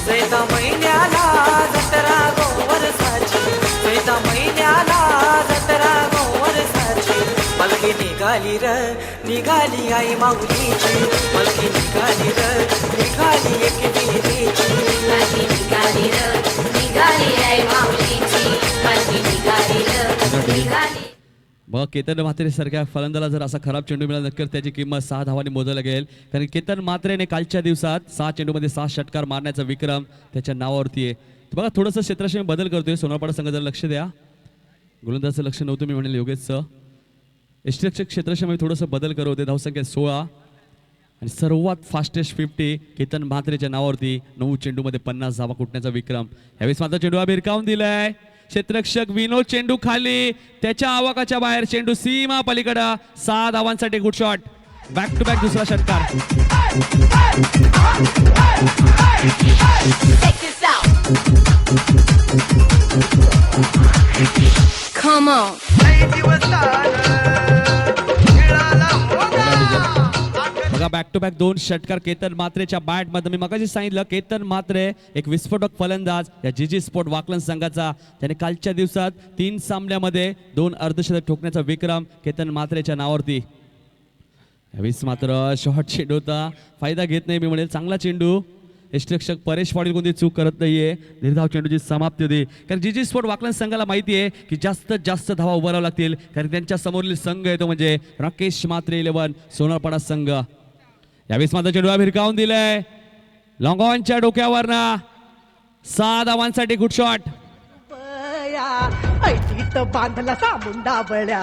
चैता महिन्याला जत्रा गोवर्षाची, चैता महिन्याला जत्रा गोवर्षाची, पलकी निघाली र निघाली आई माऊलीची, पलकी निघाली र निघाली एक देवीची, पलकी निघाली र निघाली आई माऊलीची, पलकी निघाली र निघाली. मग केतन म्हात्रे सारख्या फलंदाला जर असा खराब चेंडू मिळाला नक्कीच त्याची किंमत 6 धावांनी मोजायला लागेल. कारण केतन म्हात्रेने कालच्या दिवसात 6 चेंडूमध्ये 6 षटकार मारण्याचा विक्रम त्याच्या नावावरती आहे. बघा थोडंसं क्षेत्रक्षेत्र बदल करतोय सोनारपाडा संघ, जर लक्ष द्या. गोलंदाजचं लक्ष नव्हतं मी म्हणेल योगेशचं. यष्टिरक्षक क्षेत्रक्षेत्रामध्ये थोडंसं बदल करत होते. धावसंख्या 16 आणि सर्वात फास्टेस्ट 50 केतन म्हात्रेच्या नावावरती 9 चेंडूमध्ये 50 धावा कुटण्याचा विक्रम. यावेळेस मात्र चेंडू हा भिरकावून दिलाय. क्षेत्ररक्षक विनोद चेंडू खाली, त्याच्या आवाकाच्या बाहेर, चेंडू सीमा पलीकडे. 6 धावांसाठी good shot. Back to back दुसरा षटकार. Come on. बघा बॅक टू बॅक 2 षटकार केतन म्हात्रेच्या बॅट मध्ये. मी मगाशी सांगितलं केतन म्हात्रे एक विस्फोटक फलंदाज या जीजी स्पोर्ट वाकलन संघाचा. त्याने कालच्या दिवसात 3 सामन्यामध्ये 2 अर्धशतक ठोकण्याचा विक्रम केतन म्हात्रेच्या नावावरती. यावेळेस मात्र शॉर्ट चेंडू होता, फायदा घेत नाही मी म्हणेल. चांगला चेंडू. यष्टिरक्षक परेश पाटील कोणती चूक करत नाहीये. निर्धाव चेंडूची समाप्ती होती. कारण जीजी स्पोर्ट वाकलन संघाला माहिती आहे की जास्तीत जास्त धावा उभारावं लागतील, कारण त्यांच्या समोरील संघ येतो म्हणजे राकेश म्हात्रे 11 सोनारपाडा संघ. यावेळेस मात्र चेंडू भिरकावून दिलाय लॉंग ऑनच्या डोक्यावरना. 6 धावांसाठी गुड शॉट. ऐटीत बांधला सामुंडा बळ्या,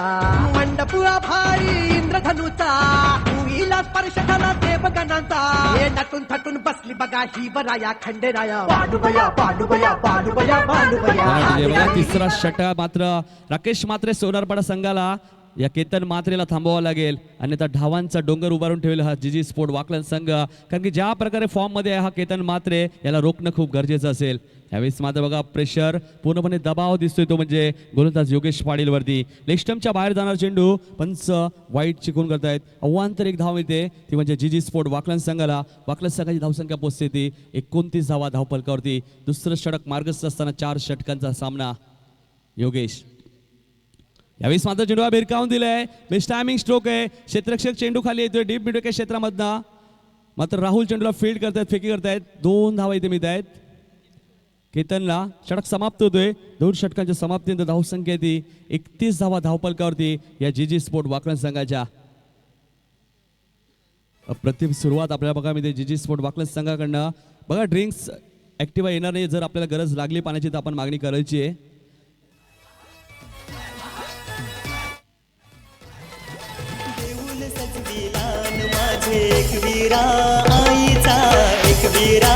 मंडपुआ भारी इंद्रधनुचा, भुईला स्पर्श झाला देवगणांचा, हे नटून थटून बसली बघा ही बराया खंडेराया, बालुबया बालुबया बालुबया बालुबया. तिसरा षटकार मात्र राकेश म्हात्रे सोनारपाडा संघाला या केतन म्हात्रेला थांबवावं लागेल, अन्यथा धावांचा डोंगर उभारून ठेवला हा जीजी स्पोर्ट वाकलन संघ. कारण की ज्या प्रकारे फॉर्म मध्ये आहे हा केतन म्हात्रे, याला रोखणं खूप गरजेचं असेल. यावेळेस मात्र बघा प्रेशर, पूर्णपणे दबाव दिसतोय तो म्हणजे गोलंदाज योगेश पाटील वरती. लेस्टमच्या बाहेर जाणार चेंडू, पंच वाईट चिकून करतायत. अव्वांतर एक धाव मिळते, ती म्हणजे जीजी स्पोर्ट वाकलन संघाला. वाकलन संघाची धावसंख्या पोहोचते ती 29 धावा धावफलकावरती. दुसरं षटक मार्गस्थ असताना 4 षटकांचा सामना. योगेश यावेळेस मात्र चेंडू हा भिरकावून दिलाय. बेस्ट टायमिंग स्ट्रोक आहे. क्षेत्ररक्षक चेंडू खाली येतोय डीप मिड विकेट क्षेत्रामधनं. मात्र राहुल चेंडूला फील्ड करतायत, फेकी करतायत. 2 धावा इथे मिळत आहेत केतनला. षटक समाप्त होतोय. 2 षटकांच्या समाप्तीनंतर धावसंख्या ती 31 धावा धावफलकावरती या जीजी स्पोर्ट वाकलन संघाच्या. अप्रतिम सुरुवात आपल्याला बघा मिळते जीजी स्पोर्ट वाकलन संघाकडनं. बघा ड्रिंक्स ऍक्टिव्हा येणार नाही, जर आपल्याला गरज लागली पाण्याची तर आपण मागणी करायची आहे. एक वीरा आईचा, एक वीरा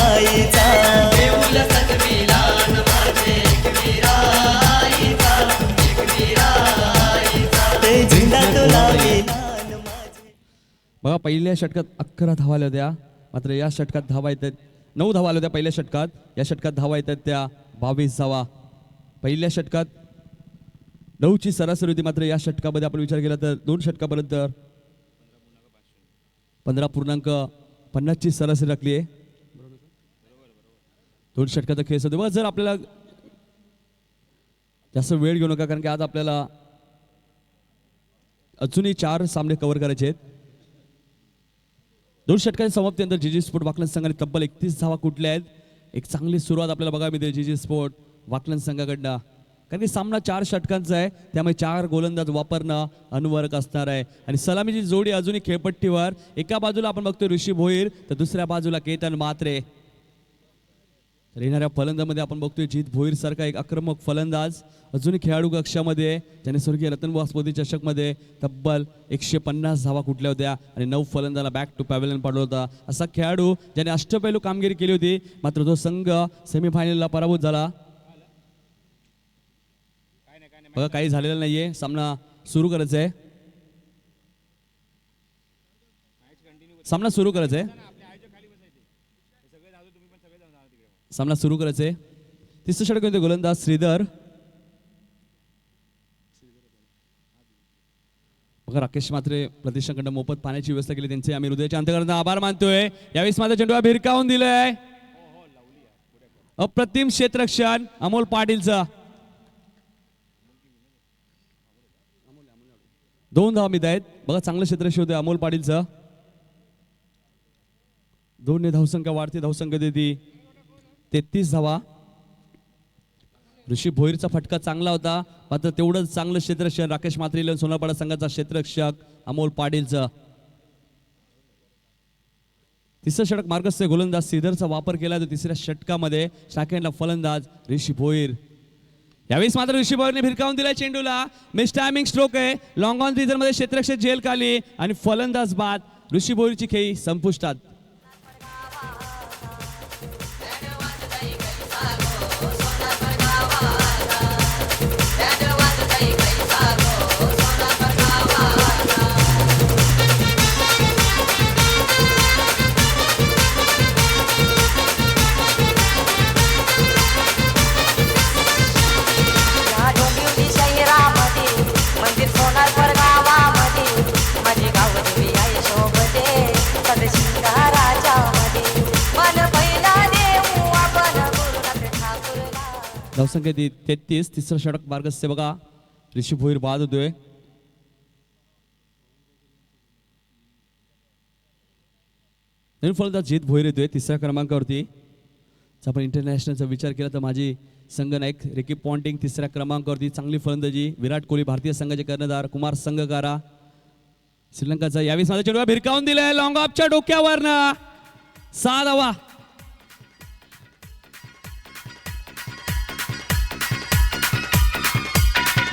आईचा, देऊल सजविलान माझे एक वीरा आईचा, एक वीरा आईचा, ते झेंडा तो लाविलान माझे. बघा पहिल्या षटकात 11 धावा आल्या होत्या, मात्र या षटकात धावा येतात 9 धावा आल्या होत्या पहिल्या षटकात. या षटकात धावा येतात त्या 22 धावा. पहिल्या षटकात 9ची सरासरी होती, मात्र या षटकामध्ये आपण विचार केला तर 2 षटकापर्यंत 15.50ची सरासरी राखली आहे. 2 षटकाचा खेळ होते. जर आपल्याला जास्त वेळ घेऊ नका, कारण की आज आपल्याला अजूनही 4 सामने कव्हर करायचे आहेत. 2 षटकाच्या समाप्तीनंतर जीजी स्पोर्ट वाकलन संघाने तब्बल 31 धावा कुठल्या आहेत. एक चांगली सुरुवात आपल्याला बघायला मिळते जीजी स्पोर्ट वाकलन संघाकडनं, कारण की सामना 4 षटकांचा आहे, त्यामुळे 4 गोलंदाज वापरणं अनवरक असणार आहे. आणि सलामीची जोडी अजूनही खेळपट्टीवर. एका बाजूला आपण बघतोय ऋषी भोईर, तर दुसऱ्या बाजूला केतन म्हात्रे. तर येणाऱ्या फलंदामध्ये आपण बघतोय जीत भोईर सारखा एक आक्रमक फलंदाज अजूनही खेळाडू कक्षामध्ये, ज्याने स्वर्गीय रतनबुवा स्मृती चषकमध्ये तब्बल 150 धावा कुठल्या होत्या आणि 9 फलंदाला बॅक टू पॅव्हलियन पाडला होता. असा खेळाडू ज्याने अष्टपैलू कामगिरी केली होती, मात्र तो संघ सेमीफायनलला पराभूत झाला. बघा काही झालेलं नाहीये. सामना सुरू करायचा आहे. सामना सुरू करायचा आहे. सामना सुरू करायचा आहे. तिसरं षटक होते गोलंदाज श्रीधर. बघा राकेश म्हात्रे प्रतिष्ठानकडनं मोफत पाण्याची व्यवस्था केली, त्यांचे आम्ही हृदयाच्या अंतकरणातून आभार मानतोय. यावेळेस माझा चेंडू भिरकावून दिलाय. अप्रतिम क्षेत्ररक्षण अमोल पाटीलचं. 2 धावा मिळत आहेत. बघा चांगलं क्षेत्ररक्षण होते अमोल पाटीलचं. 2 ने धावसंख्या वाढते. धावसंख्या देते 33 धावा. ऋषी भोईरचा फटका चांगला होता, मात्र तेवढंच चांगलं क्षेत्ररक्षण राकेश म्हात्रे सोनारपाडा संघाचा क्षेत्ररक्षक अमोल पाटीलचं. तिसरं षटक मार्गस्थ गोलंदाज श्रीधरचा वापर केला तर तिसऱ्या षटकामध्ये सेकंडला फलंदाज ऋषी भोईर. यावेळेस मात्र ऋषी भोईरने भिरकावून दिला चेंडूला. मिस टायमिंग स्ट्रोक आहे. लॉंग ऑन रिझन मध्ये क्षेत्ररक्षक झेल खाली आणि फलंदाज बाद. ऋषी भोईरची खेळी संपुष्टात. धावसंख्या 33. तिसरं षटक मार्गस्थ बघा. ऋषी भोईर बाद होतोय. नवीन फलंदाज जित भोईर येतोय तिसऱ्या क्रमांकावरती. आपण इंटरनॅशनलचा विचार केला तर माझी संघनायक रिकी पॉन्टिंग तिसऱ्या क्रमांकावरती. चांगली फलंदाजी विराट कोहली भारतीय संघाचे कर्णधार कुमार संगकारा श्रीलंकाचा. यावेळी माझा चेंडू भिरकावून दिलाय लॉंग ऑफच्या डोक्यावरनं. 6 धावा.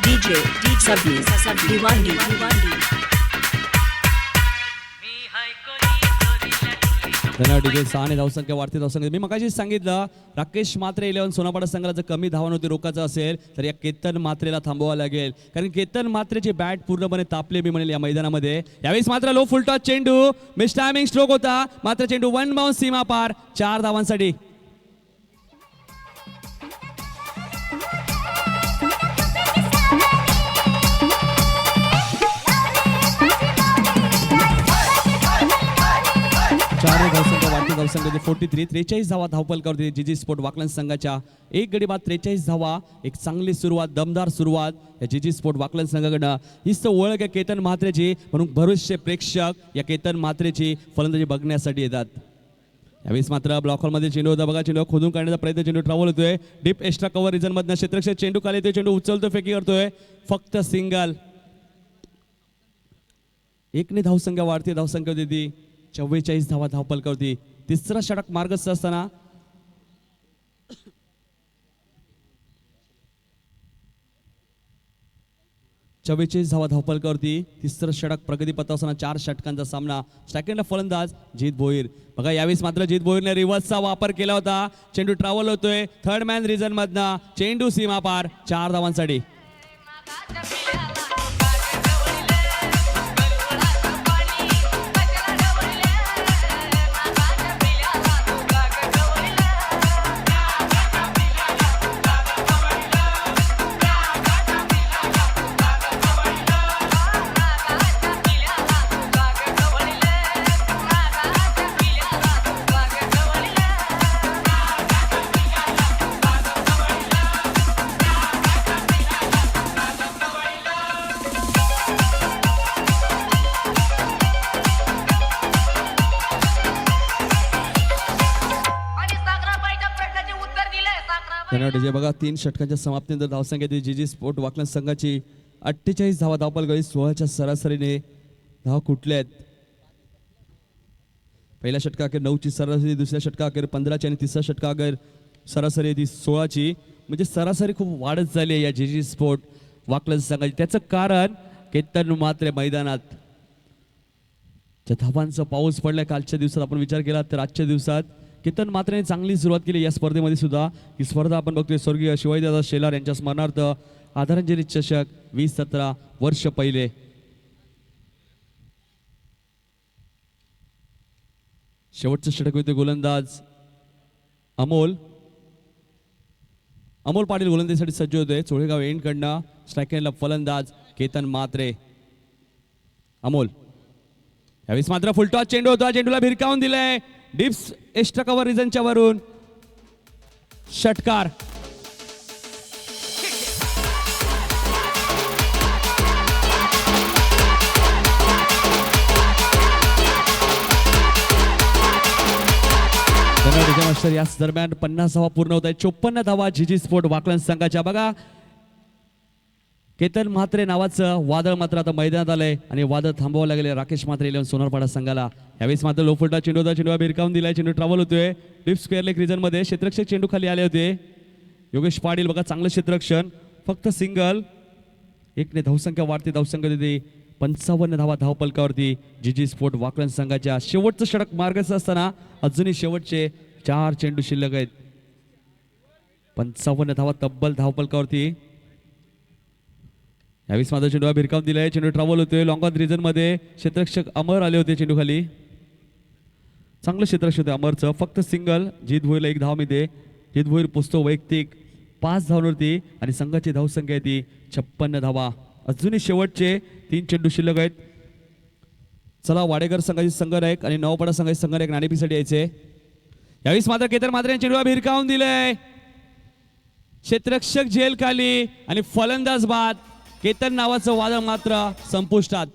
DJ Sabir Diwandi. धनावडीचे 6 ने धावसंख्या वाढते. धावसंख्या मी मगाशी सांगितलं राकेश म्हात्रे 11 सोनापाडा संघाला जर कमी धावांवरती रोखायचं असेल तर या केतन म्हात्रेला थांबवावं लागेल, कारण केतन म्हात्रेची बॅट पूर्णपणे तापले मी म्हणेल या मैदानामध्ये. यावेळेस मात्र लो फुल टॉस चेंडू मिस टायमिंग स्ट्रोक होता, मात्र चेंडू 1 बाउन्स सीमा पार 4 धावांसाठी. धावसंख्या वाढती. धावसंख्या 43. 43 धावा धावपलकावरती जीजी स्पोर्ट वाकलन संघाच्या. 1 गडी बाद 43 धावा. एक चांगली सुरुवात, दमदार सुरुवात या जीजी स्पोर्ट वाकलन संघाकडनं. हीच तर ओळख आहे केतन म्हात्रेची, म्हणून भरवसे प्रेक्षक या केतन म्हात्रेची फलंदाजी बघण्यासाठी येतात. यावेळेस मात्र ब्लॉक हॉलमध्ये चेंडू होता बघा. चेंडू खोदून काढण्याचा प्रयत्न, चेंडू ट्रॅव्हल होतोय डीप एक्स्ट्रा कव्हर रिजन मधनं. क्षेत्ररक्षक चेंडू खाली येतोय, चेंडू उचलतोय, फेकी करतोय, फक्त सिंगल. 1 ने धावसंख्या वाढते. धावसंख्या देती 44 धावा धावपलकावरती. तिसरा षटक मार्गस्थ असताना धावा धावपलकावरती. तिसरं षटक प्रगती पथावर असताना 4 षटकांचा सामना. सेकंडला फलंदाज जित भोईर बघा. यावेळेस मात्र जित भोईरने रिव्हर्सचा वापर केला होता. चेंडू ट्रॅव्हल होतोय थर्ड मॅन रिजन मधनं. चेंडू सीमा पार 4 धावांसाठी. बघा 3 षटकांच्या समाप्तीनंतर धावसंख्या जीजी स्पोर्ट वाकलन संघाची 48 धावा धावपलकावरती. 16च्या सरासरीने धाव कुठल्या आहेत. पहिल्या षटकाअखेर 9ची सरासरी, दुसऱ्या षटकाअखेर 15ची आणि तिसऱ्या षटकाअखेर सरासरी ती 16ची. म्हणजे सरासरी खूप वाढत झाली आहे या जीजी स्पोर्ट वाकलन संघाची. त्याचं कारण केतन म्हात्रे मैदानात धावांचा पाऊस पडलाय. कालच्या दिवसात आपण विचार केला तर आजच्या दिवसात केतन म्हात्रेने चांगली सुरुवात केली या स्पर्धेमध्ये सुद्धा. ही स्पर्धा आपण बघतोय स्वर्गीय शिवाजीदादा शेलार यांच्या स्मरणार्थ आदरांजली चषक 20-17 वर्ष पहिले. शेवटचं षटक होते गोलंदाज अमोल पाटील गोलंदाजीसाठी सज्ज होते. चोळेगाव एंड कडनं स्ट्रायकरला फलंदाज केतन म्हात्रे. अमोल यावेळेस मात्र फुलटॉस चेंडू होता, चेंडूला भिरकावून दिलाय डीप्स एक्स्ट्रा कव्हर रिजनच्या वरून. षटकार. मास्टर याच दरम्यान 50 धावा पूर्ण होत आहे. 54 धावा जीजी स्पोर्ट वाकलन संघाच्या. बघा केतन म्हात्रे नावाचं वादळ मात्र आता मैदानात आलंय आणि वादळ थांबवावं लागले राकेश म्हात्रे इलेव्हन सोनारपाडा संघाला. यावेळेस मात्र लोफुल्टा चेंडू होता, चेंडू भिरकावून दिलाय, चेंडू ट्रॅव्हल होतोय डीप स्क्वेअर लेग रिजन मध्ये. क्षेत्ररक्षक चेंडू खाली आले होते. योगेश पाटील बघा चांगलं क्षेत्ररक्षण, फक्त सिंगल. एकने धावसंख्या वाढते, धावसंख्या देते 55 धावा धावपलकावरती जीजी स्पोर्ट वाकलन संघाच्या. शेवटचं षटक मार्गाचं असताना अजूनही शेवटचे 4 चेंडू शिल्लक आहेत. 55 धावा तब्बल धावपलकावरती. यावेळेस माझा चेंडू भिरकावून दिलाय, चेंडू ट्रॅव्हल होतोय लॉंग ऑन रिजन मध्ये. क्षेत्ररक्षक अमर आले होते चेंडू खाली. चांगलं क्षेत्ररक्षक होतं अमरचं, फक्त सिंगल. जीत भोईरला 1 धाव मिळते. जीत भोईर पोचतो वैयक्तिक 5 धावांवरती आणि संघाची धावसंख्या आहे ती 56 धावा. अजूनही शेवटचे 3 चेंडू शिल्लक आहेत. चला वाडेकर संघाची संघनायक आणि नवपाडा संघाची संघनायक नाणेफेकीसाठी यायचे. यावेळेस मात्र केतन म्हात्रे चेंडू भिरकावून दिलंय. क्षेत्ररक्षक झेल खाली आणि फलंदाज बाद. केतन नावाचं वादळ मात्र संपुष्टात.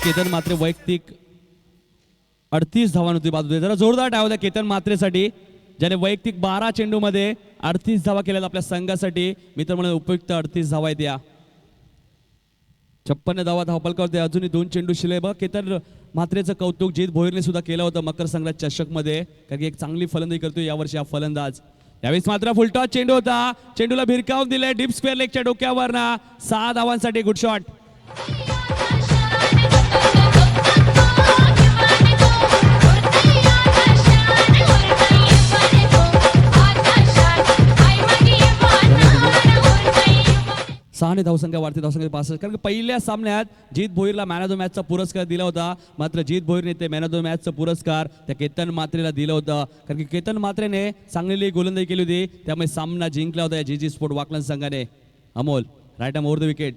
केतन मात्रे वैयक्तिक 38 धावांवरती बाद होते. जरा जोरदार टाळ्या होत्या केतन म्हात्रेसाठी, ज्याने वैयक्तिक 12 चेंडूमध्ये 38 धावा केल्यात आपल्या संघासाठी. मी तर म्हणून उपयुक्त 38 धावा आहेत या. 56 धावा धावपलकावरती. अजूनही 2 चेंडू शिल्लक. बघ केतन म्हात्रेचं कौतुक जीत भोईरने सुद्धा केलं होतं मकर संघात चषक मध्ये, कारण की एक चांगली फलंदाजी करतोय यावर्षी हा फलंदाज. यावेळेस मात्र फुलटॉस चेंडू होता, चेंडूला भिरकावून दिलाय डीप स्क्वेअर लेगच्या डोक्यावरना. 6 धावांसाठी गुड शॉट. सहाने धावसंख्या वाढते, धावसंख्या 65. कारण की पहिल्या सामन्यात जीत भोईरला मॅन ऑफ द मॅचचा पुरस्कार दिला होता, मात्र जीत भोईरने ते मॅन ऑफ द मॅचचा पुरस्कार त्या केतन म्हात्रेला दिलं होतं. कारण की केतन म्हात्रेने चांगलेली गोलंदाजी केली होती, त्यामुळे सामना जिंकला होता या जीजी स्पोर्ट वाकलन संघाने. Amol right arm over the wicket.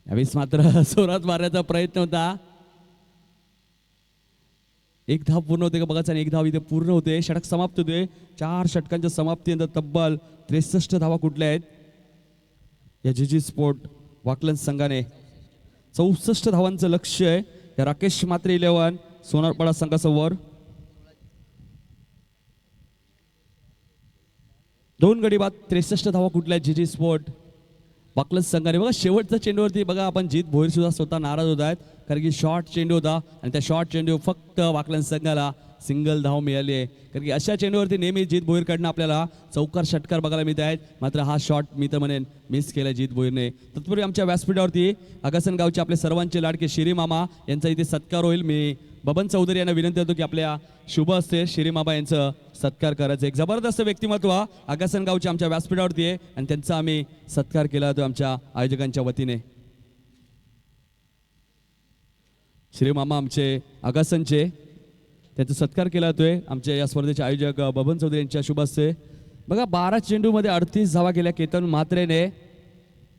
यावेळेस मात्र जोरात मारण्याचा प्रयत्न होता. 1 धाव पूर्ण होते का बघायचं, आणि 1 धाव इथे पूर्ण होते. षटक समाप्त होते. 4 षटकांच्या समाप्तीनंतर तब्बल 63 धावा कुठल्या आहेत या जीजी स्पोर्ट वाकलन संघाने. 64 धावांचं लक्ष्य आहे या राकेश म्हात्रे इलेव्हन सोनारपाडा संघासमोर. 2 गडी बाद 63 धावा कुठल्या आहेत जीजी स्पोर्ट वाकलन संघाने. बघा शेवटच्या चेंडूवरती बघा आपण जीत भोईर सुद्धा स्वतः नाराज होत आहेत, कारण की शॉर्ट चेंडू होता आणि त्या शॉर्ट चेंडू फक्त वाकलन संघाला सिंगल धाव मिळाली आहे. कारण की अशा चेंडूवरती नेहमी जीत भोईरकडनं आपल्याला चौकार षटकार बघायला मिळत आहेत, मात्र हा शॉट मी तर म्हणेन मिस केला जीत भोईरने. तत्पूर्वी आमच्या व्यासपीठावरती आगासन गावचे आपले सर्वांचे लाडके शिरी मामा यांचा इथे सत्कार होईल. मी बबन चौधरी यांना विनंती करतो की आपल्या शुभ हस्ते शिरी मामा यांचं सत्कार करायचं. एक जबरदस्त व्यक्तिमत्व आगासन गावचे आमच्या व्यासपीठावरती आहे आणि त्यांचा आम्ही सत्कार केला जातो आमच्या आयोजकांच्या वतीने. श्री मामा आमचे आगासनचे, त्यांचा सत्कार केला जातोय आमच्या या स्पर्धेचे आयोजक बबन चौधरी यांच्या शुभ हस्ते. बघा 12 चेंडूमध्ये 38 धावा केल्या केतन म्हात्रेने.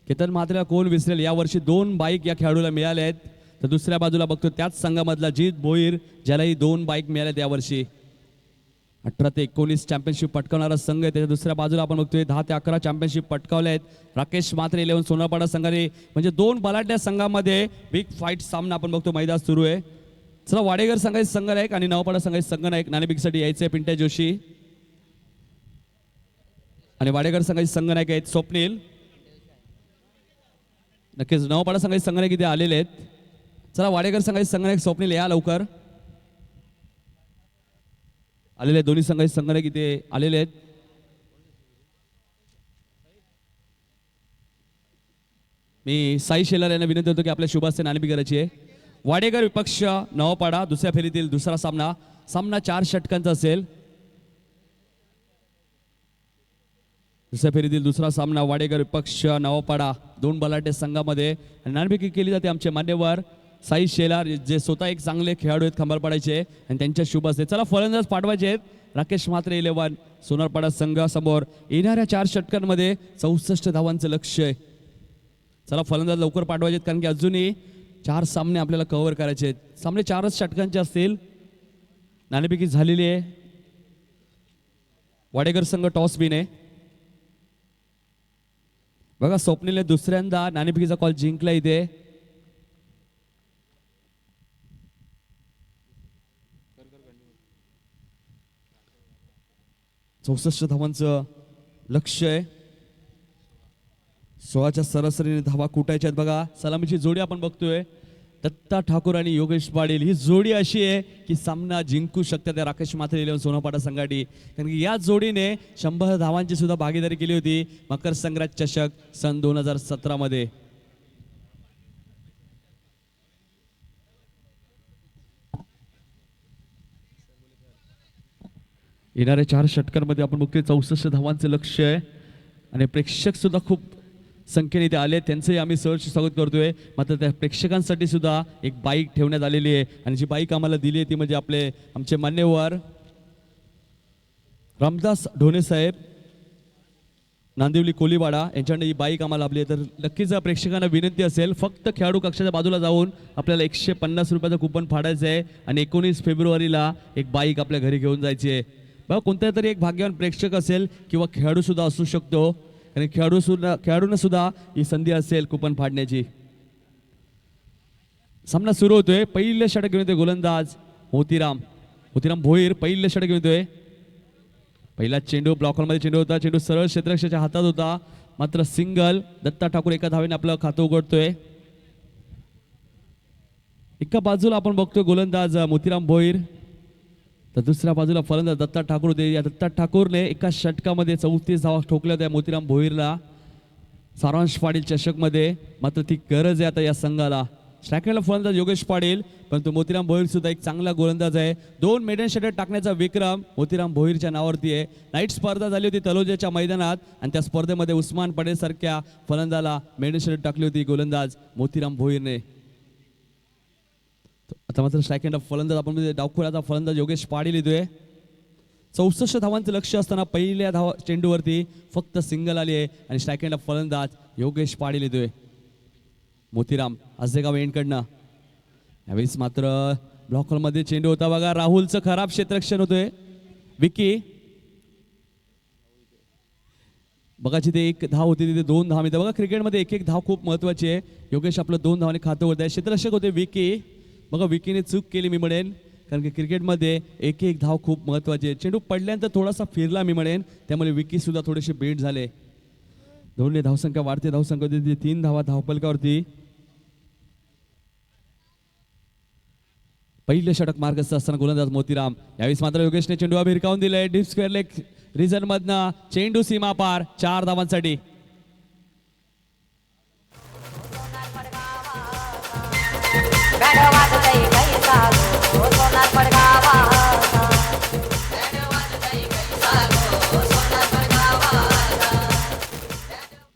केतन म्हात्रेला कोण विसरेल, यावर्षी 2 बाईक या खेळाडूला मिळाल्या आहेत. तर दुसऱ्या बाजूला बघतो त्याच संघामधला जीत भोईर, ज्यालाही 2 बाईक मिळाल्यात यावर्षी. 18 ते 19 चॅम्पियनशिप पटकावणारा संघ आहे. त्याच्या दुसऱ्या बाजूला आपण बघतोय 10 ते 11 चॅम्पियनशिप पटकावल्या आहेत राकेश म्हात्रे इलेव्हन सोनारपाडा संघाने. म्हणजे 2 बलाढ्य संघामध्ये बिग फाईट सामना आपण बघतो मैदान सुरू आहे. चला वाडेकर संघाचे संघनायक आणि नवपाडा संघाचे संघनायक नाणेफेकीसाठी यायचे पिंट्या जोशी आणि वाडेकर संघाचे संघनायक आहेत स्वप्नील. नक्कीच नवपाडा संघाचे संघनायक इथे आलेले आहेत. चला वाडेकर संघाचे संघनायक स्वप्नील या लवकर. आलेले दोन्ही संघाचे संघनायक इथे आलेले आहेत. मी साई शेलार यांना विनंती होतो की आपल्या शुभ हस्ते नाणेफेकी करायची आहे. वाडेकर विपक्ष नवपाडा दुसऱ्या फेरीतील दुसरा सामना. सामना 4 षटकांचा असेल. दुसऱ्या फेरीतील दुसरा सामना वाडेकर विपक्ष नवापाडा दोन बलाढ्य संघामध्ये आणि नाणेफेकी केली जाते आमचे मान्यवर साई शेलार जे स्वतः एक चांगले खेळाडू आहेत खंबाळपाड्याचे आणि त्यांच्या शुभ असते. चला फलंदाज पाठवायचे आहेत राकेश म्हात्रे 11 सोनारपाडा संघासमोर येणाऱ्या 4 षटकांमध्ये 64 धावांचं लक्ष्य आहे. चला फलंदाज लवकर पाठवायचे आहेत कारण की अजूनही 4 सामने आपल्याला कव्हर करायचे आहेत. सामने 4च षटकांचे असतील. नाणेफेकी झालेली आहे. वाडेकर संघ टॉस बिन आहे. बघा स्वप्नीलने दुसऱ्यांदा नाणेफेकीचा कॉल जिंकला इथे. चौसष्ट धावांचं लक्ष आहे. 16च्या सरासरीने धावा कुटायच्या आहेत. बघा सलामीची जोडी आपण बघतोय दत्ता ठाकूर आणि योगेश पाटील. ही जोडी अशी आहे की सामना जिंकू शकतात त्या राकेश म्हात्रे 11 सोनापाडा संघाटी कारण की या जोडीने 100 धावांची सुद्धा भागीदारी केली होती मकर संक्रांत चषक सन 2017 मध्ये. येणाऱ्या 4 षटकांमध्ये आपण बघतोय 64 धावांचं लक्ष आहे आणि प्रेक्षक सुद्धा खूप संख्येने इथे आले. त्यांचंही आम्ही सहर्ष स्वागत करतोय. मात्र त्या प्रेक्षकांसाठी सुद्धा एक बाईक ठेवण्यात आलेली आहे आणि जी बाईक आम्हाला दिली आहे ती म्हणजे आमचे मान्यवर रामदास ढोणे साहेब नांदिवली कोलीवाडा यांच्याकडे ही बाईक आम्हाला आपली आहे. तर नक्कीच प्रेक्षकांना विनंती असेल फक्त खेळाडू कक्षाच्या बाजूला जाऊन आपल्याला 150 रुपयाचं कुपन फाडायचं आहे आणि 19 फेब्रुवारीला एक बाईक आपल्या घरी घेऊन जायची आहे. बघा कोणत्या तरी एक भाग्यवान प्रेक्षक असेल किंवा खेळाडू सुद्धा असू शकतो आणि खेळाडूंना सुद्धा ही संधी असेल कुपन फाडण्याची. सामना सुरू होतोय. पहिले षटक घेऊन येतोय गोलंदाज मोतीराम भोईर. पहिले षटक घेऊन येतोय. पहिला चेंडू ब्लॉकरमध्ये चेंडू होता. चेंडू सरळ क्षेत्ररक्षकाच्या हातात होता मात्र सिंगल. दत्ता ठाकूर एका धावेने आपलं खातं उघडतोय. एका बाजूला आपण बघतोय गोलंदाज मोतीराम भोईर तर दुसऱ्या बाजूला फलंदाज दत्ता ठाकूर होते. या दत्ता ठाकूरने एका षटकामध्ये 34 धावा ठोकल्या होत्या मोतीराम भोईरला सारांश पाटील चषकमध्ये. मात्र ती गरज आहे आता या संघाला. स्ट्रायकरला फलंदाज योगेश पाटील परंतु मोतीराम भोईर सुद्धा एक चांगला गोलंदाज आहे. 2 मेडन षटक टाकण्याचा विक्रम मोतीराम भोईरच्या नावावरती आहे. नाईट स्पर्धा झाली होती तलोजाच्या मैदानात आणि त्या स्पर्धेमध्ये उस्मान पटेल सारख्या फलंदाजाला मेडन षटक टाकली होती गोलंदाज मोतीराम भोईरने. आता मात्र सेकंड फलंदाज आपण डावखुराचा फलंदाज योगेश पाटील येतोय. 64 धावांचं लक्ष असताना पहिल्या चेंडूवरती फक्त सिंगल आली आहे आणि सेकंड फलंदाज योगेश पाटील येतोय. मोतीराम आजेगाव एंडकडनं यावेळेस मात्र ब्लॉकरमध्ये चेंडू होता. बघा राहुलचं खराब क्षेत्ररक्षण होतोय. विकी बघा जिथे 1 धाव होती तिथे 2 धाव मिळते. बघा क्रिकेटमध्ये 1-1 धाव खूप महत्वाची आहे. योगेश आपलं 2 धावाने खातं उघडत आहे. क्षेत्ररक्षक होते विकी. बघा विकीने चूक केली मी म्हणेन कारण की क्रिकेटमध्ये 1-1 धाव खूप महत्वाची आहे. चेंडू पडल्यानंतर थोडासा फिरला मी म्हणेन त्यामुळे विकी सुद्धा थोडेसे बेट झाले. दोन्ही धावसंख्या वाढते. धावसंख्या होती 3 धावा धावपलकावरती. पहिले षटक मार्गस्थ असताना गोलंदाज मोतीराम. यावेळेस मात्र योगेशने चेंडू भिरकावून दिलाय डीप स्क्वेअर लेग रिजन मधनं. चेंडू सीमा पार 4 धावांसाठी.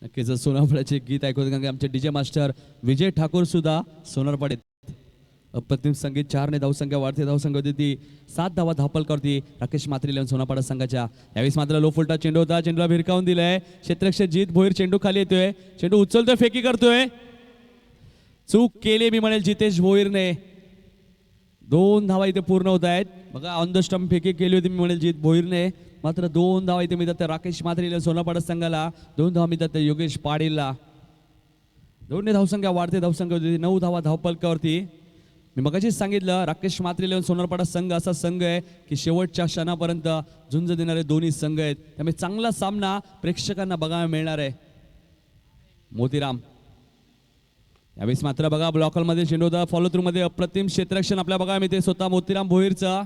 नक्कीच सोनारपाड्याचे गीत ऐकवते कारण की आमचे डीजे मास्टर विजय ठाकूर सुद्धा सोनारपाड्यात. अप्रतिम संगीत 4 ने धावसंख्या वाढते. धावसंख्या होती ती 7 धावा धावपलकावरती राकेश म्हात्रे 11 सोनारपाडा संघाच्या. यावेळेस मात्र लो फुलटा चेंडू होता. चेंडूला भिरकावून दिलाय. क्षेत्ररक्षक जीत भोईर चेंडू खाली येतोय. चेंडू उचलतोय फेकी करतोय. चूक केली मी म्हणेल जितेश भोईरने. 2 धावा इथे पूर्ण होत आहेत. बघा ऑन द स्टंप फेकी केली होती मी म्हणेल जीत भोईरने मात्र 2 धावा इथे मिळतात त्या राकेश म्हात्रे सोनारपाडा संघाला. 2 धावा मिळतात त्या योगेश पाटीलला. 2 ने धावसंख्या वाढते. धावसंख्या होती 9 धावा धावपलकावरती. मी मगाशीच सांगितलं राकेश म्हात्रे सोनारपाडा संघ असा संघ आहे की शेवटच्या क्षणापर्यंत झुंज देणारे दोन्ही संघ आहेत. त्यामुळे चांगला सामना प्रेक्षकांना बघायला मिळणार आहे. मोतीराम यावेळेस मात्र बघा ब्लॉकरमध्ये चेंडू होता. फॉलो थ्रू मध्ये अप्रतिम क्षेत्ररक्षण आपल्या बघायला मिळते स्वतः मोतीराम भोईरचा.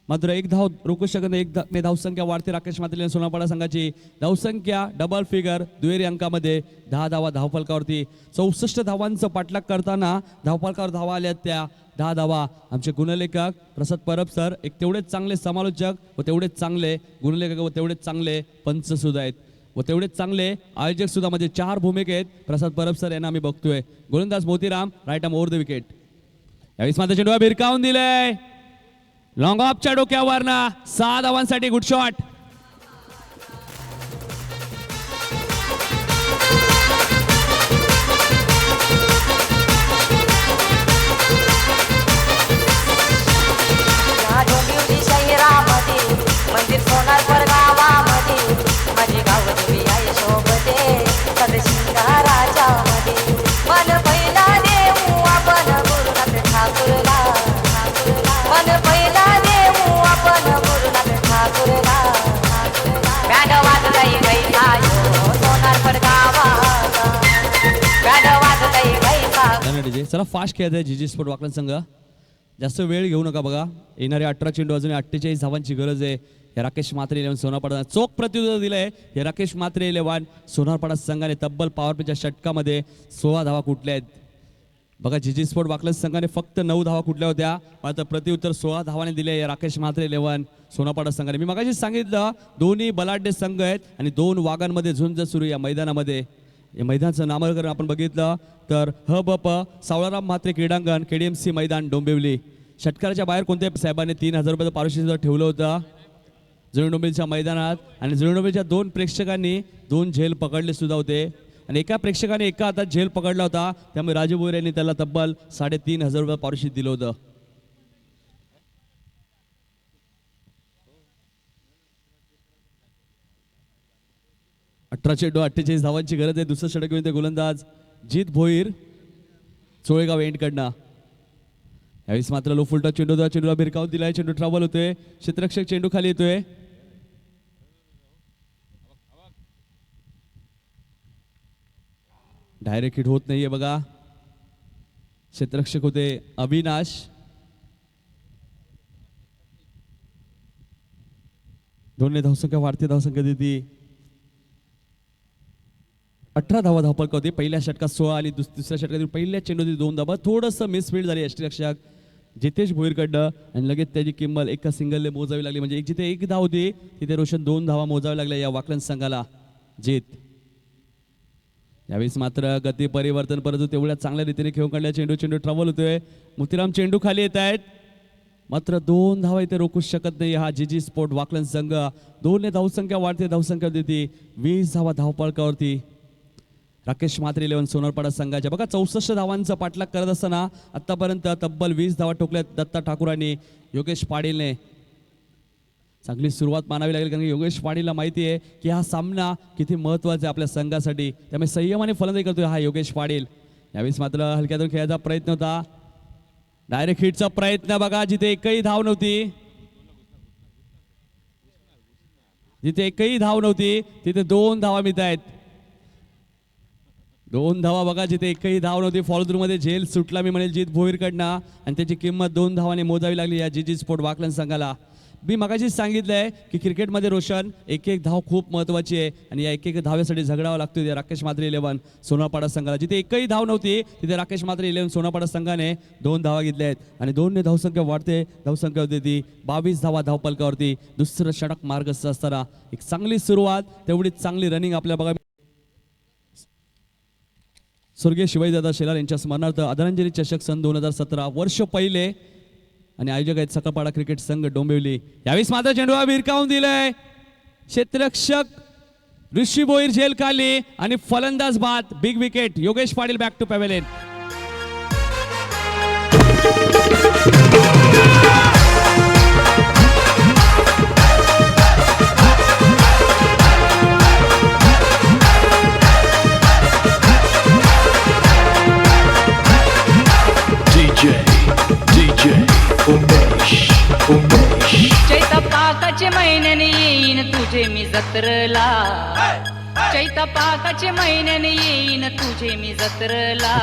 मात्र 1 धाव रोखू शकत नाही. 1 ने धावसंख्या वाढते राकेश म्हात्रे सोनारपाडा संघाची. धावसंख्या डबल फिगर दुहेरी अंकामध्ये 10 धावा धावफलकावरती. 64 धावांचं पाठलाग करताना धावफलकावर धावा आल्या त्या 10 धावा. आमचे गुणलेखक प्रसाद परब सर एक तेवढेच चांगले समालोचक व तेवढेच चांगले गुणलेखक व तेवढेच चांगले पंच सुद्धा आहेत. व तेवढेच चांगले आयोजक सुद्धा म्हणजे 4 भूमिका आहेत. प्रसाद परब सर यांना आम्ही बघतोय. गोलंदाज Motiram right arm over the wicket. यावेळेस मात्र चेंडू भिरकावून दिलंय लॉंग ऑफच्या डोक्यावरना 6 धावांसाठी गुड शॉट. या डोंबिवली शहरामध्ये मंदिर सोनारपर गावामध्ये माझे गाव देवी आहे शोभते सदशिंगाराच्या मध्ये मन पहिला देऊ आपण गुरुनाथ ठाकूरला मन पहिला देऊ आपण गुरुनाथ ठाकूरला बँड वाजताई गायचा सोनारपर गावाचा बँड वाजताई गायचा. चला फास्ट खेळत आहे जीजी स्पोर्ट वाकलन संघ. जास्त वेळ घेऊ नका बघा. येणारे 18 चेंडू अजून 48 धावांची गरज आहे. हे राकेश म्हात्रे 11 सोनारपाडा चोख प्रत्युत्तर दिलंय. हे राकेश म्हात्रे 11 सोनारपाडा संघाने तब्बल पॉवर प्लेच्या षटकामध्ये 16 धावा कुठल्या आहेत बघा. जीजी स्पोर्ट वाकलन संघाने फक्त 9 धावा कुठल्या होत्या मात्र प्रत्युत्तर 16 धावाने दिले राकेश म्हात्रे 11 सोनारपाडा संघाने. मी मगाशी सांगितलं दोन्ही बलाढ्य संघ आहेत आणि 2 वाघांमध्ये झुंज सुरू या मैदानामध्ये. या मैदानाचं नामकरण आपण बघितलं तर ब सावळाराम म्हात्रे क्रीडांगण KDMC मैदान डोंबिवली. षटकाराच्या बाहेर कोणत्या साहेबांनी 3000 रुपयाचं पारितोषिक सुद्धा ठेवलं होतं जुळी डोंबिवलीच्या मैदानात. आणि जुळी डोंबिवलीच्या 2 प्रेक्षकांनी 2 झेल पकडले सुद्धा होते आणि एका प्रेक्षकाने एका हातात झेल पकडला होता. त्यामुळे राजू भोईर यांनी त्याला तब्बल 3500 रुपये पारितोषिक दिलं होतं. चेंडू 48 धावांची गरज आहे. दुसरं षटक घेऊन ते गोलंदाज जित भोईर चोळेगाव एंडकडनं. यावेळेस मात्र लो फुलटा चेंडूला भिरकावून दिलाय. चेंडू ट्रॅव्हल होतोय. क्षेत्ररक्षक चेंडू खाली येतोय. डायरेक्ट हिट होत नाहीये बघा. क्षेत्ररक्षक होते अविनाश. दोन्ही धावसंख्या वाढते धावसंख्या देते 18 धावा धावपळ होती. पहिल्या षटकात 16 आणि दुसऱ्या षटकातील पहिल्या चेंडूतील 2 धावा. थोडंसं मिसफील्ड झाली यष्टीरक्षक जितेश भोईरकडनं आणि लगेच त्याची किंमत एका सिंगलने मोजावी लागली. म्हणजे जिथे 1 धाव होती तिथे रोशन 2 धावा मोजाव्या लागल्या या वाकलन संघाला जीत. यावेळेस मात्र गती परिवर्तन परंतु तेवढ्या चांगल्या रीतीने खेळून काढल्या. चेंडू ट्रॅव्हल होतोय. मोतीराम चेंडू खाली येत आहेत मात्र 2 धावा इथे रोखू शकत नाही हा जीजी स्पोर्ट वाकलन संघ. 2 धावसंख्या वाढते धावसंख्या देते 20 धावा धावपळकावरती राकेश म्हात्रे 11 सोनारपाडा संघाच्या. बघा 64 धावांचा पाठलाग करत असताना आतापर्यंत तब्बल 20 धावा ठोकल्यात दत्ता ठाकूरांनी. योगेश पाटीलने चांगली सुरुवात मानावी लागेल कारण की योगेश पाटीलला माहिती आहे की हा सामना किती महत्त्वाचा आहे आपल्या संघासाठी. त्यामुळे संयमाने फलंदाजी करतोय हा योगेश पाटील. यावेळेस मात्र हलक्यातून खेळायचा प्रयत्न होता. डायरेक्ट हिटचा प्रयत्न बघा जिथे एकही धाव नव्हती. जिथे एकही धाव नव्हती तिथे 2 धावा मिळत आहेत. 2 धावा बघा जिथे एकही धाव नव्हती. फॉलो थ्रू मध्ये झेल सुटला मी म्हणेल जीत भोईरकडनं आणि त्याची किंमत 2 धावाने मोजावी लागली या जीजी स्पोर्ट वाकलन संघाला. मी मगाशीच सांगितलंय की क्रिकेटमध्ये रोशन एक धाव खूप महत्त्वाची आहे आणि या एक धाव्यासाठी झगडावा लागतो या राकेश म्हात्रे 11 सोनारपाडा संघाला. जिथे एकही धाव नव्हती तिथे राकेश म्हात्रे 11 सोनारपाडा संघाने 2 धावा घेतल्या आहेत आणि 2ने धावसंख्या वाढते धावसंख्या होती ती 22 धावा धावपलकावरती. दुसरं षटक मार्गस्थ असताना एक चांगली सुरुवात तेवढीच चांगली रनिंग आपल्या बघा. स्वर्गीय शिवाजीदादा शेलार यांच्या स्मरणार्थ आदरांजली चषक सन 2017 वर्ष पहिले आणि आयोजक आहेत सकळपाडा क्रिकेट संघ डोंबिवली. यावेळेस मात्र चेंडूला भिरकावून दिलंय. क्षेत्ररक्षक ऋषी भोईर झेल खाली आणि फलंदाज बाद big wicket. Yogesh Patil back to pavilion. चैत पाकाचे महिन्याने येईन तुझे मी जत्रला. चैत पाकाचे महिन्याने येईन तुझे मी जत्रला.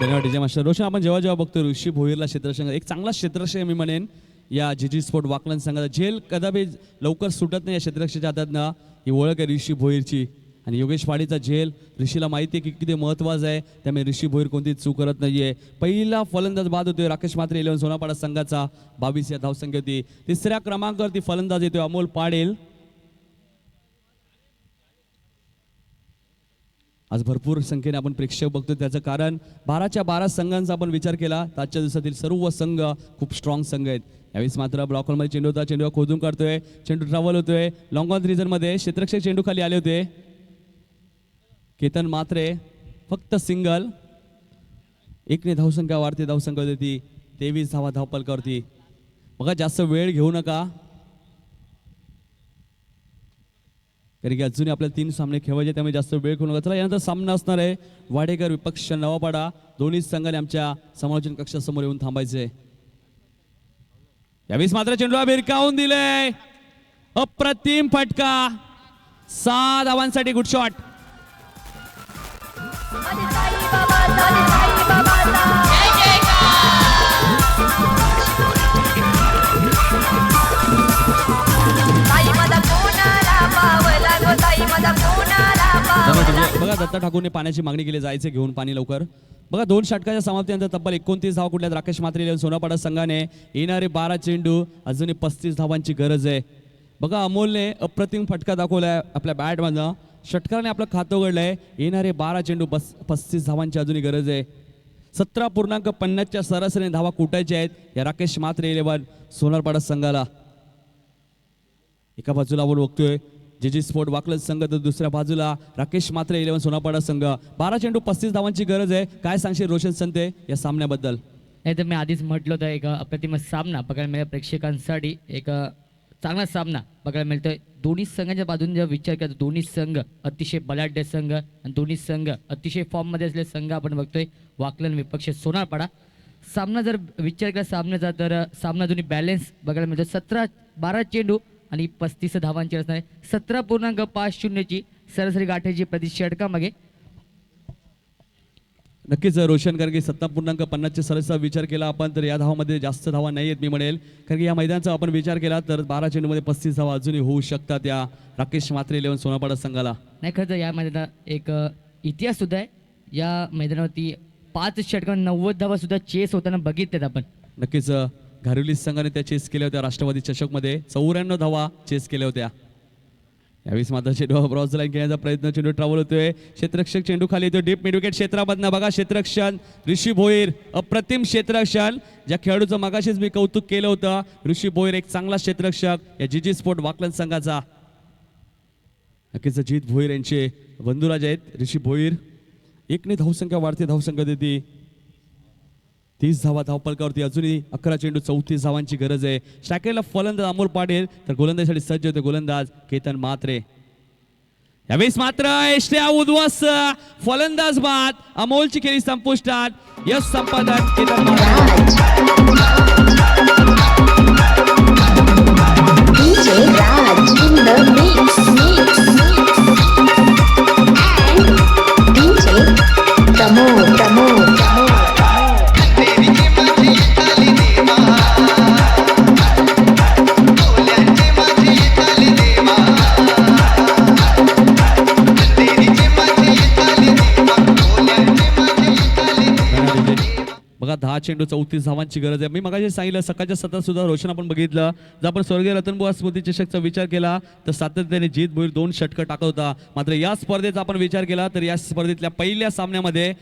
धन्यवाद डीजे मास्टर. रोशन आपण जेव्हा जेव्हा बघतो ऋषी भोईरला क्षेत्ररक्षक एक चांगला क्षेत्ररक्षक मी म्हणेन या जीजी स्पोर्ट वाकलन संघाचा. झेल कदापि लवकर सुटत नाही या क्षेत्ररक्षकाच्या हातातनं. ही ओळख आहे ऋषी भोईरची आणि योगेश पाडीचा झेल ऋषीला माहिती आहे की किती महत्त्वाचं आहे. त्यामुळे ऋषी भोईर कोणतीच चूक करत नाहीये. पहिला फलंदाज बाद होतोय राकेश म्हात्रे 11 सोनारपाडा संघाचा 22 या धावसंख्या होती. तिसऱ्या क्रमांकावरती फलंदाज येतोय अमोल पाडेल. आज भरपूर संख्येने आपण प्रेक्षक बघतो, त्याचं कारण 12च्या 12 संघांचा आपण विचार केला तर आजच्या दिवसातील सर्व संघ खूप स्ट्रॉंग संघ आहेत. यावेळेस मात्र ब्लॉक हॉलमध्ये चेंडू होता, चेंडू खोदून काढतोय, चेंडू ट्रॅव्हल होतोय, लॉंग ऑन रिझनमध्ये क्षेत्ररक्षक चेंडू खाली आले होते. केतन मात्रे फक्त सिंगल, 1ने धावसंख्या वाढते, धावसंख्या होती 23 धावा धावपलकावरती. बघा जास्त वेळ घेऊ नका, कारण की अजूनही आपल्याला 3 सामने खेळायचे, त्यामुळे जास्त वेळ घेऊ नका. चला यानंतर सामना असणार आहे वाडेकर विपक्ष नवापाडा. दोन्ही संघाने आमच्या समालोचन कक्षासमोर येऊन थांबायचे. यावेळेस मात्र चेंडूला भिरकावून दिले, अप्रतिम फटका, 6 धावांसाठी गुड शॉट. बघा दत्ता ठाकूरने पाण्याची मागणी केली, जायचे घेऊन पाणी लवकर. बघा 2 षटकाच्या समाप्तीनंतर तब्बल 29 धावा कुठल्यात राकेश मात्रे इलेव्हन सोनापाडा संघाने. येणारे 12 चेंडू, अजूनही 35 धावांची गरज आहे. बघा अमोलने अप्रतिम फटका दाखवलाय आपल्या बॅटमधनं, षटकाराने आपलं खातं उघडलंय. येणारे 12 चेंडू 35 धावांची अजूनही गरज आहे. 17.50च्या सरासरीने धावा कुटायच्या आहेत या राकेश मात्रे इलेव्हन सोनारपाडा संघाला. एका बाजूला आपण बघतोय जी स्पोर्ट वाकलन संघ, तर दुसऱ्या बाजूला राकेश मात्रे इलेव्हन सोनापाडा संघ. 12 चेंडू 35 धावांची गरज आहे. काय सांगशील रोशन संते या सामन्याबद्दल? नाही तर मी आधीच म्हटलं होतं, एक अप्रतिम सामना बघायला मिळेल प्रेक्षकांसाठी, एक चांगला सामना बघायला मिळतोय. दोन्ही संघांच्या बाजूने जर विचार केला तर दोन्ही संघ अतिशय बलाढ्य संघ आणि दोन्ही संघ अतिशय फॉर्ममध्ये असलेले संघ आपण बघतोय. वाकलन विपक्ष सोनारपाडा. सामना जर विचार केला सामन्याचा तर सामना दोन्ही बॅलन्स बघायला मिळतो. 12 चेंडू आणि 35 धावांची असणार आहे. 17.50ची सरासरी गाठायची प्रति षटकामागे. नक्कीच रोशन, कारण की 17.50च्या सरासरीचा विचार केला आपण तर या धावामध्ये जास्त धावा नाही आहेत मी म्हणेल, कारण की या मैदानाचा आपण विचार केला तर 12 चेंडूमध्ये 35 धावा अजूनही होऊ शकतात या राकेश मात्रे इलेव्हन सोनापाडा संघाला. नाही खरं तर या मैदानात एक इतिहास सुद्धा आहे. या मैदानावरती 5 षटकांना 90 धावा सुद्धा चेस होताना बघितल्यात आपण. नक्कीच घारिवली संघाने त्या चेस केल्या होत्या राष्ट्रवादी चषकमध्ये, 94 धावा चेस केल्या होत्या. यावेळेस मात्र चेंडू ब्रॉस लाईन घेण्याचा प्रयत्न, चेंडू ट्रॅव्हल होतोय, क्षेत्ररक्षक चेंडू खाली येतो डीप मिड विकेट क्षेत्रामधनं. बघा क्षेत्ररक्षण ऋषी भोईर, अप्रतिम क्षेत्ररक्षण, ज्या खेळाडूचं मगाशीच मी कौतुक केलं होतं. ऋषी भोईर एक चांगला क्षेत्ररक्षक या जी स्पोर्ट वाकलन संघाचा. नक्कीच जीत भोईर यांचे बंधुराज आहेत ऋषी भोईर. 1ने धावसंख्या वाढते, धावसंख्या देते 30 धावा धावपलकावरती. अजूनही 11 चेंडू 34 धावांची गरज आहे. स्ट्रायकरला फलंदाज अमोल पाटील, तर गोलंदाजीसाठी सज्ज होते गोलंदाज केतन मात्रे. यावेळेस मात्र एष्ट्या उद्वास फलंदाज बाद, अमोलची खेळी संपुष्टात. यश संपादन केतन बघा 10 चेंडू 34 धावांची गरज आहे. मी मगाशी सांगितलं सकाळच्या सत्रात सुद्धा रोशन आपण बघितलं, जर आपण स्वर्गीय रतनबुवा स्मृती चषकचा विचार केला तर सातत्याने जीत भोईर 2 षटकं टाकत होता. मात्र या स्पर्धेचा आपण विचार केला तर या स्पर्धेतल्या पहिल्या सामन्यामध्ये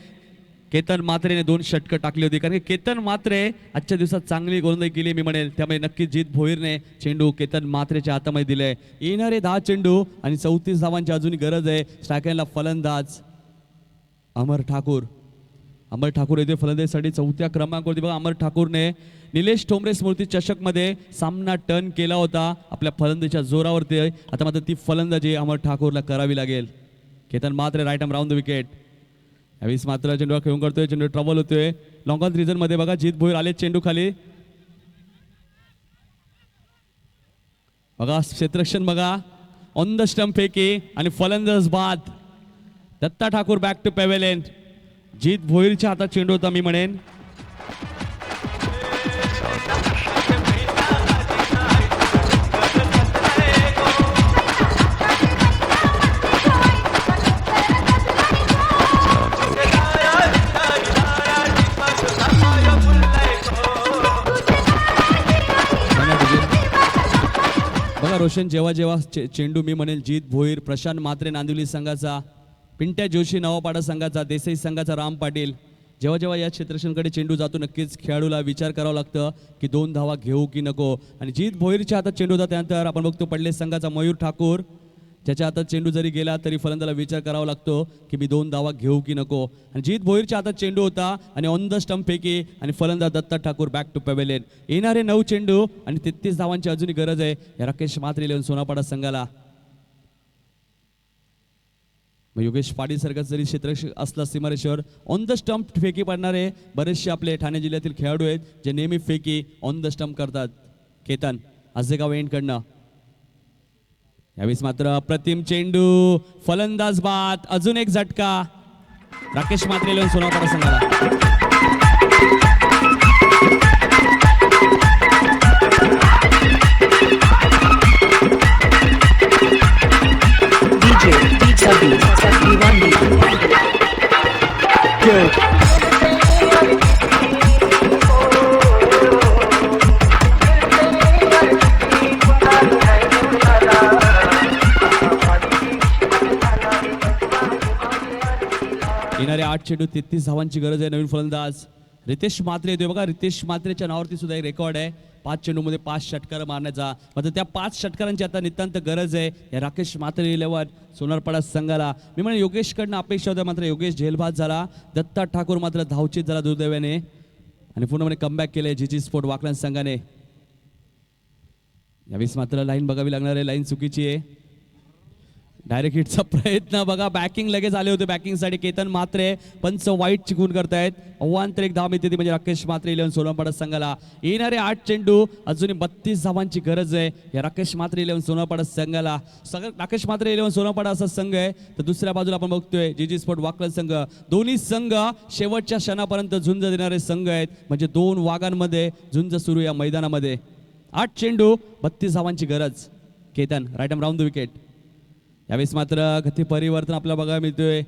केतन मात्रेने 2 षटकं टाकली होती, कारण की केतन मात्रे आजच्या दिवसात चांगली गोलंदाजी केली मी म्हणेल. त्यामुळे नक्कीच जीत भोईरने चेंडू केतन मात्रेच्या हातामध्ये दिले. येणारे 10 चेंडू आणि 34 धावांची अजूनही गरज आहे. स्ट्रायकरला फलंदाज अमर ठाकूर. अमर ठाकूर येथे फलंदाजीसाठी 4थ्या क्रमांकावरती. बघा अमर ठाकूरने निलेश ठोंबरे स्मृती चषकमध्ये सामना टर्न केला होता आपल्या फलंदाजीच्या जोरावरती. आता मात्र ती फलंदाजी अमर ठाकूरला करावी लागेल. Ketan Mhatre right arm round the wicket. यावेळेस मात्र चेंडू खेळून करतोय, चेंडू ट्रबल होतोय लॉंग ऑन रिझन मध्ये. बघा जीत भोईर आले चेंडू खाली. बघा क्षेत्ररक्षण बघा ऑन द स्टंप फेकी आणि फलंदाज बाद. Datta Thakur back to pavilion. Jeet भोईरच्या हातात चेंडू होता मी म्हणेन. बघा रोशन, जेव्हा जेव्हा चेंडू मी म्हणेल जीत भोईर, प्रशांत मात्रे नांदिवली संघाचा पिंट्या जोशी नवापाडा संघाचा, देसाई संघाचा राम पाटील. जेव्हा जेव्हा या क्षेत्ररक्षणकडे चेंडू जातो नक्कीच खेळाडूला विचार करावा लागतं की 2 धावा घेऊ की नको. आणि जीत भोईरच्या हातात चेंडू होता. त्यानंतर आपण बघतो पडले संघाचा मयूर ठाकूर, ज्याच्या हातात चेंडू जरी गेला तरी फलंदाला विचार करावा लागतो की मी 2 धावा घेऊ की नको. आणि जीत भोईरच्या हातात चेंडू होता आणि ऑन द स्टंप फेकी आणि फलंदाज Datta Thakur back to pavilion. येणारे 9 चेंडू आणि 33 धावांची अजूनही गरज आहे या राकेश म्हात्रे इलेव्हन सोनापाडा संघाला. योगेश पाटील सारखा जरी क्षेत्ररक्षक असला सीमारेषेवर ऑन द स्टंप फेकी पडणारे बरेचसे आपले ठाणे जिल्ह्यातील खेळाडू आहेत जे नेहमी फेकी ऑन द स्टंप करतात. केतन आजेगाव एंडकडनं यावेळेस मात्र अप्रतिम चेंडू, फलंदाज बाद, अजून एक झटका राकेश म्हात्रे इलेव्हन सोनापाडा संघाला. येणारे 8 चेंडू 33 धावांची गरज आहे. नवीन फलंदाज रितेश म्हात्रे येतोय बघा. रितेश म्हात्रेच्या नावावरती सुद्धा एक रेकॉर्ड आहे 5 चेंडूमध्ये 5 षटकार मारण्याचा. मात्र त्या 5 षटकारांची आता नितांत गरज आहे या राकेश म्हात्रे इलेव्हन सोनारपाडा संघाला. मी म्हणजे योगेशकडनं अपेक्षा होत्या मात्र योगेश झेलबाद झाला. दत्ता ठाकूर मात्र धावचीत झाला दुर्दैवाने आणि पूर्णपणे कमबॅक केले जीजी स्पोर्ट वाकलन संघाने. यावेळेस मात्र लाईन बघावी लागणार आहे. लाईन चुकीची आहे. डायरेक्ट हिटचा प्रयत्न बघा. बॅकिंग लगेच आले होते बॅकिंगसाठी. केतन म्हात्रे पंच वाईट चिकून करतायत. अव्वांतर एक धाव मिळते ती म्हणजे राकेश म्हात्रे इलेव्हन सोनारपाडा संघाला. येणारे 8 चेंडू अजूनही 32 धावांची गरज आहे या राकेश म्हात्रे इलेव्हन सोनारपाडा संघाला. राकेश म्हात्रे इलेव्हन सोनारपाडा असा संघ आहे तर दुसऱ्या बाजूला आपण बघतोय जीजी स्पोर्ट वाकलन संघ. दोन्ही संघ शेवटच्या क्षणापर्यंत झुंज देणारे संघ आहेत. म्हणजे 2 वाघांमध्ये झुंज सुरू या मैदानामध्ये. 8 चेंडू 32 धावांची गरज. Ketan right arm round the wicket. यावेळेस मात्र गती परिवर्तन आपल्याला बघायला मिळतोय.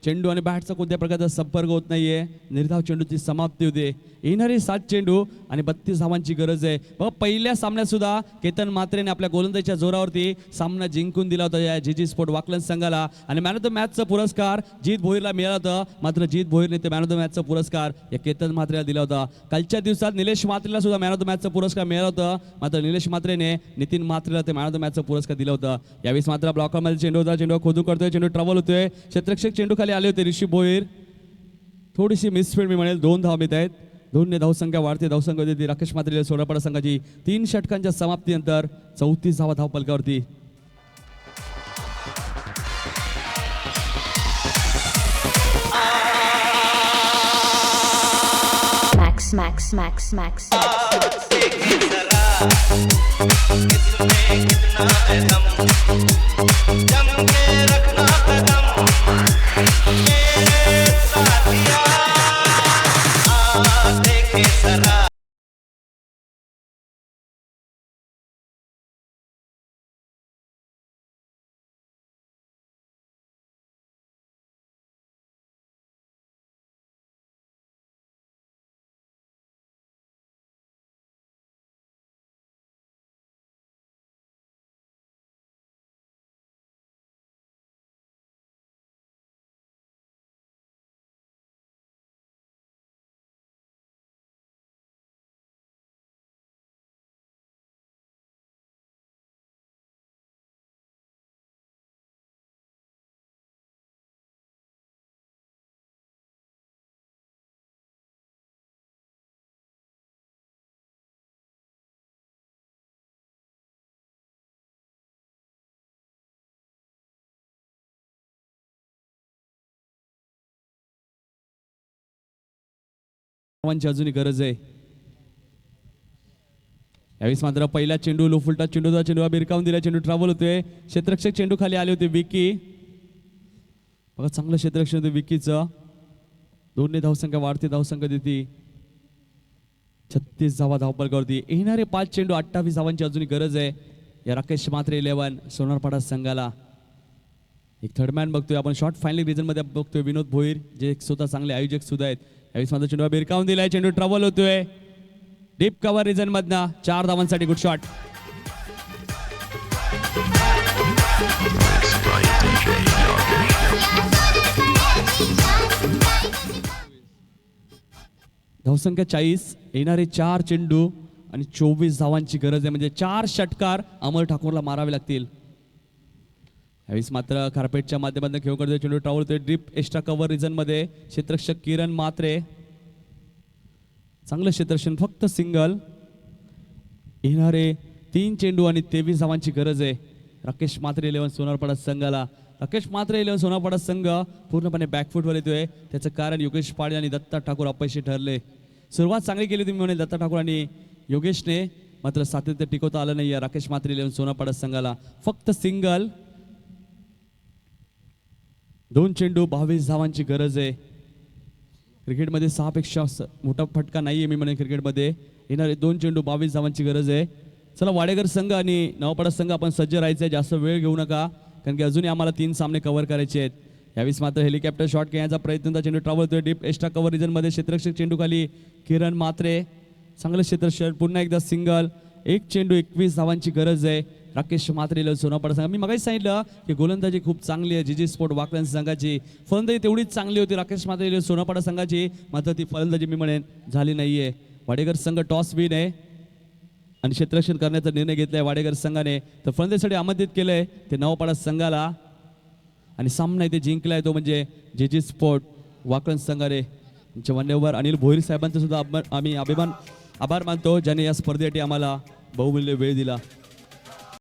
चेंडू आणि बॅटचा कोणत्या प्रकारचा संपर्क होत नाहीये. निर्धाव चेंडूची समाप्ती होते. येणारे 7 चेंडू आणि 32 धावांची गरज आहे. बघा पहिल्या सामन्यात सुद्धा केतन म्हात्रेने आपल्या गोलंदाजीच्या जोरावरती सामना जिंकून दिला होता या जीजी स्पोर्ट वाकलन संघाला. आणि मॅन ऑफ द मॅचचा पुरस्कार जीत भोईरला मिळाला होता. मात्र जीत भोईरने ते मॅन ऑफ द मॅचचा पुरस्कार या केतन म्हात्रेला दिला होता. कालच्या दिवसात निलेश म्हात्रेला सुद्धा मॅन ऑफ द मॅचचा पुरस्कार मिळाला होता. मात्र निलेश म्हात्रेने नितीन म्हात्रेला ते मॅन ऑफ द मॅचचा पुरस्कार दिला होता. यावेळेस मात्र ब्लॉकरमध्ये चेंडू होता. चेंडू खोदू करतोय. चेंडू ट्रॅव्हल होतोय. क्षेत्ररक्षक चेंडू खाली आले होते ऋषी भोईर. थोडीशी मिसफील्ड मी म्हणेल. 2 धावा मिळत आहेत. 2 धावसंख्या वाढते. धावसंख्या होती राकेश म्हात्रे सोनारपाडा संघाची 3 षटकांच्या समाप्तीनंतर 34 धावा धावपलकावरती. Max, Max, Max. अजूनही गरज आहे. यावेळेस मात्र पहिला चेंडू लोफुलटा चेंडूचा चेंडू बिरकावून दिला. चेंडू ट्रॅव्हल होतोय. क्षेत्ररक्षक चेंडू खाली आले होते विकी. बघा चांगलं क्षेत्ररक्षण होतं विकीचं. 2 धावसंख्या वाढते. धावसंख्या देते 36 धावा धावपलकावरती. येणारे 5 चेंडू 28 धावांची अजूनही गरज आहे या राकेश म्हात्रे इलेव्हन सोनारपाडा संघाला. एक थर्डमॅन बघतोय आपण. शॉर्ट फायनल रिजनमध्ये बघतोय विनोद भोईर जे स्वतः चांगले आयोजक सुद्धा आहेत. यावेळेस माझा चेंडू बिरकावून दिलाय. चेंडू ट्रॅव्हल होतोय डीप कव्हर रिजन मधनं. 4 धावांसाठी good shot. Mixed by DJ Yogesh. धावसंख्या 40, येणारे 4 चेंडू आणि 24 धावांची गरज आहे, म्हणजे 4 षटकार अमर ठाकूरला मारावे लागतील. यावेळेस मात्र कार्पेटच्या माध्यमातून खेळ करतोय, चेंडू ट्रॅव्हल होतोय डीप एक्स्ट्रा कव्हर रिजन मध्ये. क्षेत्ररक्षक किरण म्हात्रे, चांगलं क्षेत्ररक्षण, फक्त सिंगल. येणारे 3 चेंडू आणि 23 धावांची गरज आहे. राकेश म्हात्रे 11 सोनारपाडा संघाला. राकेश म्हात्रे 11 सोनारपाडा संघ पूर्णपणे बॅकफुटवर येतोय. त्याचं कारण योगेश पाडे आणि दत्ता ठाकूर अपयशी ठरले. सुरुवात चांगली केली तुम्ही म्हणे दत्ता ठाकूर आणि योगेशने, मात्र सातत्य टिकवता आलं नाही. राकेश म्हात्रे 11 सोनारपाडा संघाला फक्त सिंगल. 2 चेंडू 22 धावांची गरज आहे. क्रिकेटमध्ये 6 पेक्षा मोठा फटका नाही आहे मी म्हणे क्रिकेटमध्ये. येणारे 2 चेंडू 22 धावांची गरज आहे. चला वाडेकर संघ आणि नवपाडा संघ आपण सज्ज राहायचं आहे, जास्त वेळ घेऊ नका, कारण की अजूनही आम्हाला 3 सामने कव्हर करायचे आहेत. यावेळेस मात्र हेलिकॉप्टर शॉट घेण्याचा प्रयत्न, चेंडू ट्रॅव्हल होतोय डीप एक्स्ट्रा कव्हर रिजनमध्ये. क्षेत्ररक्षक चेंडू खाली किरण म्हात्रे, चांगलं क्षेत्ररक्षण, पुन्हा एकदा सिंगल. 1 चेंडू 21 धावांची गरज आहे. राकेश म्हात्रे सोनारपाडा संघ. मी मगाशी सांगितलं की गोलंदाजी खूप चांगली आहे जीजी स्पोर्ट वाकलन संघाची, फलंदाजी तेवढीच चांगली होती राकेश म्हात्रे सोनारपाडा संघाची, मात्र ती फलंदाजी मी म्हणेन झाली नाहीये. वाडेकर संघ टॉस विन आहे आणि क्षेत्ररक्षण करण्याचा निर्णय घेतलाय वाडेकर संघाने. तर फलंदाजीसाठी आमंत्रित केलंय ते नवपाडा संघाला आणि सामना इथे जिंकलाय तो म्हणजे जीजी स्पोर्ट वाकलन संघाने. त्यांच्या मान्यवर अनिल भोईर साहेबांचा सुद्धा आम्ही आभार मानतो, ज्याने या स्पर्धेसाठी आम्हाला बहुमूल्य वेळ दिला.